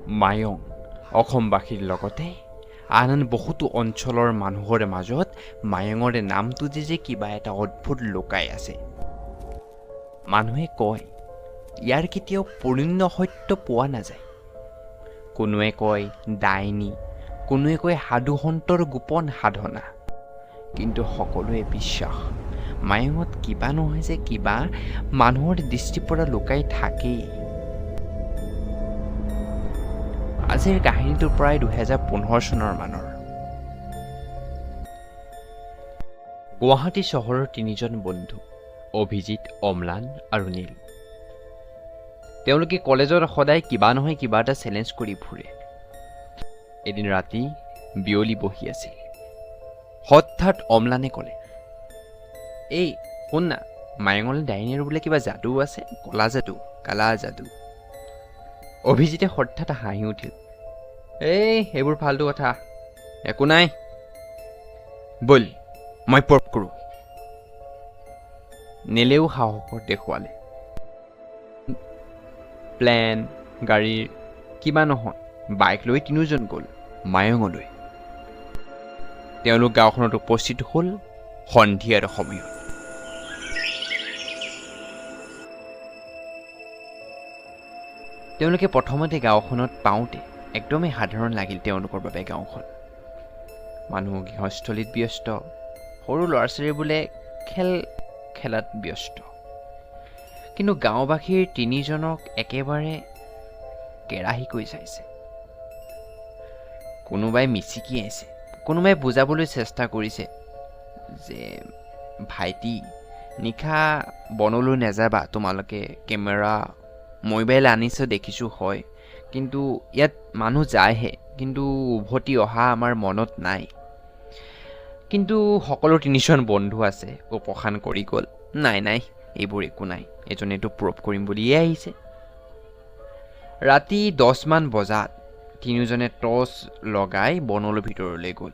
মায়ং অসমবাসীৰ লগতে আন আন বহুতো অঞ্চলৰ মানুহৰ মাজত মায়ঙৰ নামটো যে কিবা এটা অদ্ভুত লুকাই আছে। মানুহে কয় ইয়াৰ কেতিয়াও পূৰ্ণ সত্য পোৱা নাযায়। কোনোৱে কয় ডাইনী, কোনোৱে কয় সাধুসন্তৰ গোপন সাধনা, কিন্তু সকলোৱে বিশ্বাস মায়ঙত কিবা নহয় যে কিবা মানুহৰ দৃষ্টিৰ পৰা লুকাই থাকেই। আজিৰ কাহিনীটো প্ৰায় 2015 চনৰ মানৰ। গুৱাহাটী চহৰৰ 3জন বন্ধু অভিজিত, অম্লান আৰু নীল। তেওঁলোকে কলেজত সদায় কিবা নহয় কিবা এটা চেলেঞ্জ কৰি ফুৰে। এদিন ৰাতি বিয়লি বহি আছিল। হঠাৎ অম্লানে ক'লে, এই শুন না, মায়ঙলৈ ডাইনীৰ বোলে কিবা যাদু আছে, কলা যাদু, কালা যাদু। অভিজিতে হঠাৎ হাঁহি উঠিল, এই সেইবোৰ ফাল্টু কথা, একো নাই, ব'ল মই প্ৰভ কৰোঁ। নীলেও সাহস দেখুৱালে। প্লেন, গাড়ীৰ কিবা নহয়, বাইক লৈ 3জন গ'ল মায়ঙলৈ। তেওঁলোক গাঁওখনত উপস্থিত হ'ল সন্ধিয়াৰ সময়ত। তেওঁলোকে প্ৰথমতে গাঁওখনত পাওঁতে একদমেই সাধাৰণ লাগিল তেওঁলোকৰ বাবে গাঁওখন। মানুহ গৃহস্থলীত ব্যস্ত, সৰু ল'ৰা ছোৱালী বোলে খেল খেলাত ব্যস্ত। কিন্তু গাঁওবাসীৰ 3জনক একেবাৰে কেৰাহীকৈ চাইছে। কোনোবাই মিচিকি আছে, কোনোবাই বুজাবলৈ চেষ্টা কৰিছে যে ভাইটি, নিশা বনলৈ নাযাবা, তোমালোকে কেমেৰা মোবাইল আনিছে দেখিছোঁ হয়, কিন্তু ইয়াত মানুহ যায়হে, কিন্তু উভতি অহা আমাৰ মনত নাই। কিন্তু সকলো 3জন বন্ধু আছে উপশান কৰি গ'ল, নাই নাই এইবোৰ একো নাই, এজনেতো প্ৰভ কৰিম বুলিয়ে আহিছে। ৰাতি 10মান বজাত 3জনে টৰ্চ লগাই বনলৈ ভিতৰলৈ গ'ল।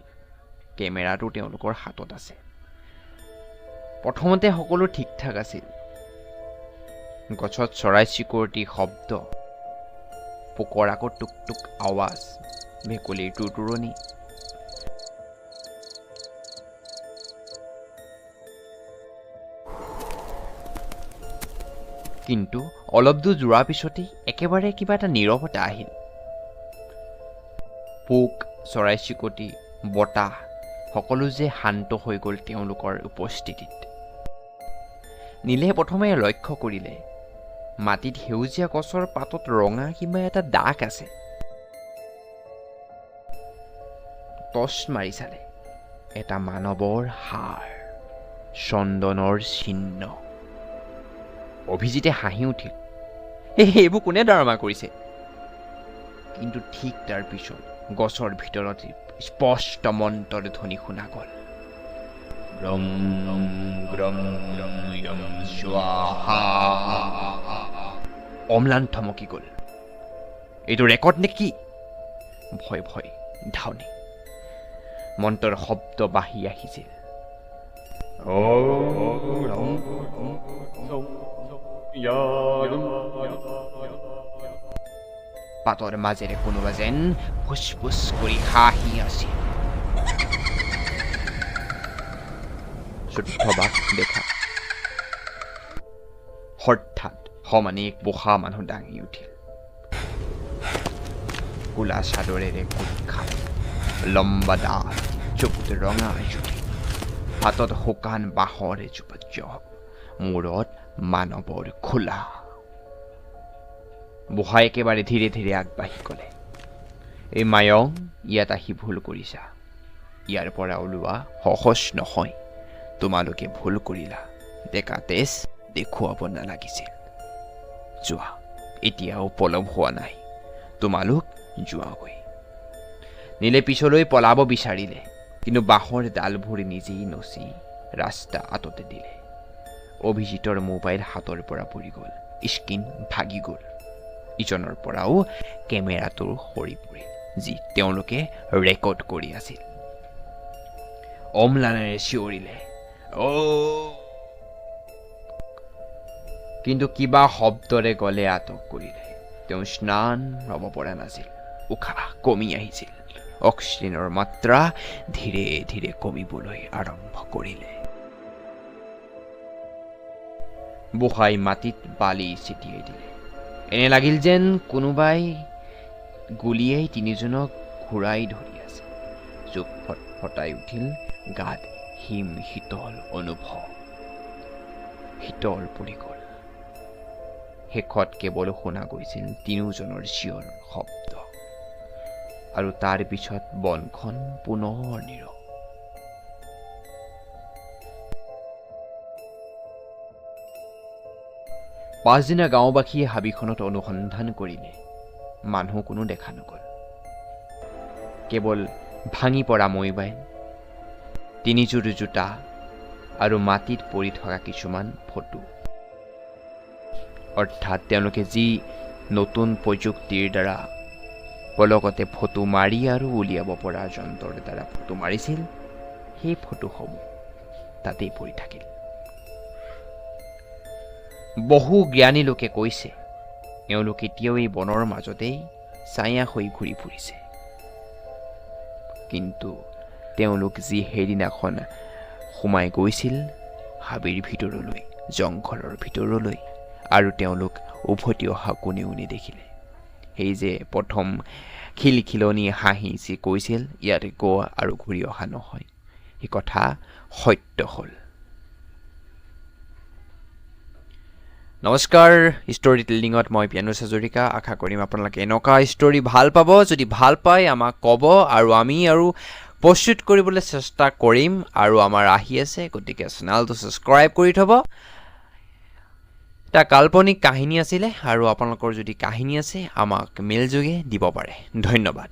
কেমেৰাটো তেওঁলোকৰ হাতত আছে। প্ৰথমতে সকলো ঠিক ঠাক আছিল। গছত চৰাই চিৰিকটিৰ শব্দ, পোকৰ আকৌ টুক টুক আৱাজ, ভেকুলীৰ টুৰটুৰণি। কিন্তু অলপ দূৰ যোৱাৰ পিছতেই একেবাৰে কিবা এটা নীৰৱতা আহিল। পোক, চৰাই চিৰিকটি, বতাহ সকলো যে শান্ত হৈ গ'ল তেওঁলোকৰ উপস্থিতিত। নীলে প্ৰথমে লক্ষ্য কৰিলে মাটিত সেউজীয়া গছৰ পাতত ৰঙা কিবা এটা দাগ আছে। টৰ্চ মাৰি চালে, এটা মানৱৰ হাড়, চন্দনৰ চিহ্ন। অভিজিতে হাঁহি উঠিল, এইবোৰ কোনে ড্ৰামা কৰিছে? কিন্তু ঠিক তাৰ পিছত গছৰ ভিতৰত স্পষ্ট মন্ত্ৰৰ ধ্বনি শুনা গ'ল, ৰং ৰং ৰং ৰং ৰং স্বাহা। অম্লান থমকি গ'ল, এইটো ৰেকৰ্ড নে কি? ভয় ভয় ধাউনি। মন্ত্ৰৰ শব্দ বাঢ়ি আহিছিল, পাতৰ মাজেৰে কোনোবা যেন ফুচফুচ কৰি হাঁহি আছিল। শুদ্ধবাক দেখা হঠাৎ সমানে এক বুঢ়া মানুহ দাঙি উঠিল। কোলা চাদৰেৰে গোট খাই, লম্বা দাঁত, চকুত ৰঙা জুতি, হাতত শুকান বাঁহৰ এজোপা জপ, মূৰত মানৱৰ খোলা। বুঢ়াই একেবাৰে ধীৰে ধীৰে আগবাঢ়ি ক'লে, এই মায়ং, ইয়াত আহি ভুল কৰিছা। ইয়াৰ পৰা ওলোৱা সহজ নহয়, তোমালোকে ভুল কৰিলা। ডেকা তেজ দেখুৱাব নালাগিছিল। যোৱা, এতিয়াও পলম হোৱা নাই, তোমালোক যোৱাগৈ। নীলে পিছলৈ পলাব বিচাৰিলে, কিন্তু বাঁহৰ ডালবোৰ নিজেই নচি ৰাস্তা আঁততে দিলে। অভিজিতৰ মোবাইল হাতৰ পৰা পৰি গ'ল, স্ক্ৰীন ভাগি গ'ল। ইজনৰ পৰাও কেমেৰাটোৰ সৰি পৰিল, যি তেওঁলোকে ৰেকৰ্ড কৰি আছিল। অম্লানেৰে চিঞৰিলে, অ', কিন্তু কিবা শব্দৰে গলে আটক কৰিলে। তেওঁ স্নান ল'ব পৰা নাছিল। উশাহ কমি আহিছিল। অক্সিজেনৰ মাত্ৰা ধীৰে ধীৰে কমিবলৈ আৰম্ভ কৰিলে। বুঢ়াই মাটিত বালি ছিটিয়াই দিলে। এনে লাগিল যেন কোনোবাই গুলীয়াই তিনিজনক ঘূৰাই ধৰি আছে। চুক ফটফটাই উঠিল গাত হিম শীতল অনুভৱ। শীতল পৰি গ'ল। শেষত কেৱল শুনা গৈছিল তিনিওজনৰ চিঞৰ শব্দ, আৰু তাৰ পিছত বনখন পুনৰ নীৰৱ। পাছদিনা গাঁওবাসীয়ে হাবিখনত অনুসন্ধান কৰিলে। মানুহ কোনো দেখা নগ'ল। কেৱল ভাঙি পৰা মৈবাইল, তিনিযোৰ জোতা আৰু মাটিত পৰি থকা কিছুমান ফটো। অৰ্থাৎ তেওঁলোকে যি নতুন প্ৰযুক্তিৰ দ্বাৰা পলকতে ফটো মাৰি আৰু উলিয়াব পৰা যন্ত্ৰৰ দ্বাৰা ফটো মাৰিছিল, সেই ফটোসমূহ তাতেই পৰি থাকিল। বহু জ্ঞানী লোকে কৈছে এওঁলোক এতিয়াও এই বনৰ মাজতেই ছায়া হৈ ঘূৰি ফুৰিছে। কিন্তু তেওঁলোক যি সেইদিনাখন সোমাই গৈছিল হাবিৰ ভিতৰলৈ, জংঘলৰ ভিতৰলৈ, আৰু তেওঁলোক উভতি অহা কোনেও নেদেখিলে। সেই যে প্ৰথম খিলখিলনি হাঁহি যি কৈছিল ইয়াত গোৱা আৰু ঘূৰি অহা নহয়, সেই কথা সত্য হ'ল। নমস্কাৰ, ষ্টৰী টেলিঙত মই পিয়ানুষ হাজৰিকা। আশা কৰিম আপোনালোকে এনেকুৱা ষ্টৰী ভাল পাব। যদি ভাল পায় আমাক ক'ব, আৰু আমি আৰু প্ৰস্তুত কৰিবলৈ চেষ্টা কৰিম। আৰু আমাৰ আহি আছে, গতিকে চেনেলটো ছাবস্ক্ৰাইব কৰি থ'ব। এটা কাল্পনিক কাহিনী আছিলে, আৰু আপোনালোকৰ যদি কাহিনী আছে আমাক মেইল যোগে দিব পাৰে। ধন্যবাদ।